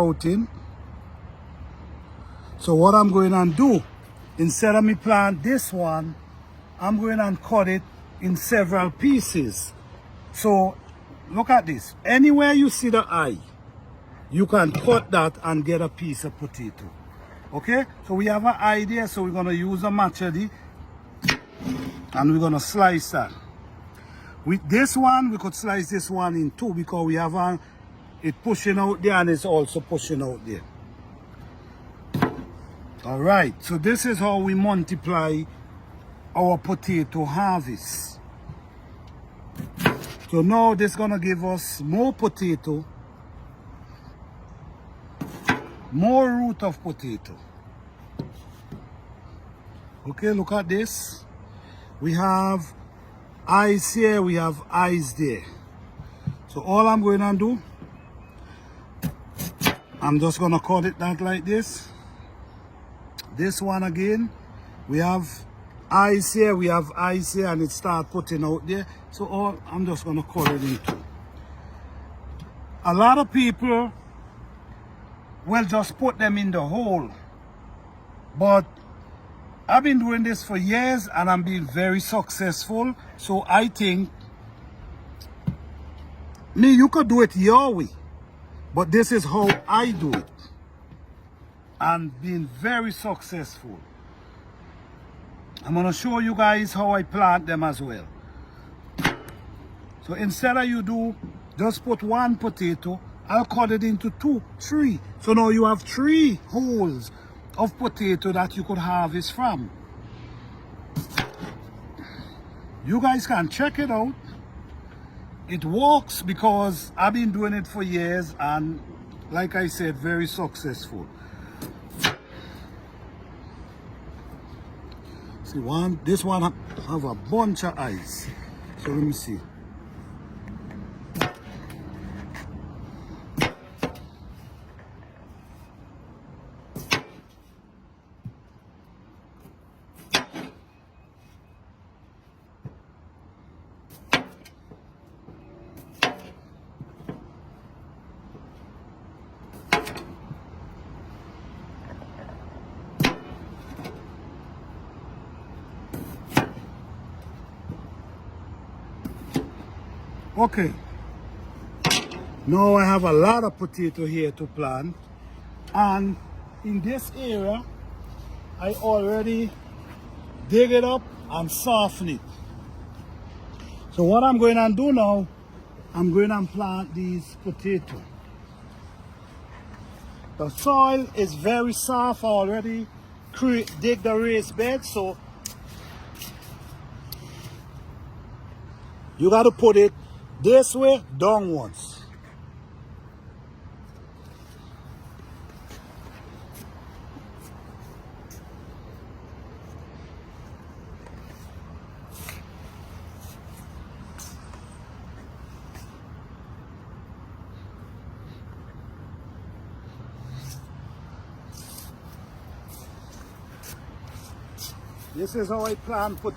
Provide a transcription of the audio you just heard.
sprouting. So what I'm going to do, instead of me plant this one, I'm going to cut it in several pieces. So look at this. Anywhere you see the eye, you can cut that and get a piece of potato. Okay, so we have an eye there, so we're going to use a machete and we're going to slice that. With this one, we could slice this one in two because we have it pushing out there and it's also pushing out there. All right, so this is how we multiply our potato harvest. So now this is going to give us more potato, more root of potato. Okay, look at this. We have eyes here, we have eyes there. So all I'm going to do, I'm just going to cut it that like this. This one again, we have eyes here, we have eyes here, and it starts putting out there. So all I'm just going to cut it in two. A lot of people will just put them in the hole, but I've been doing this for years and I'm being very successful. So I think you could do it your way, but this is how I do it and being very successful. I'm going to show you guys how I plant them as well. So instead of you just put one potato, I'll cut it into 2, 3. So now you have 3 holes of potato that you could harvest from. You guys can check it out. It works because I've been doing it for years and like I said, very successful. See, this one have a bunch of eyes. So let me see. Okay, now I have a lot of potato here to plant, and in this area I already dig it up and soften it. So what I'm going to do now, I'm going to plant these potatoes. The soil is very soft. I already dig the raised bed, so you got to put it this way, downwards. This is how I plant potatoes.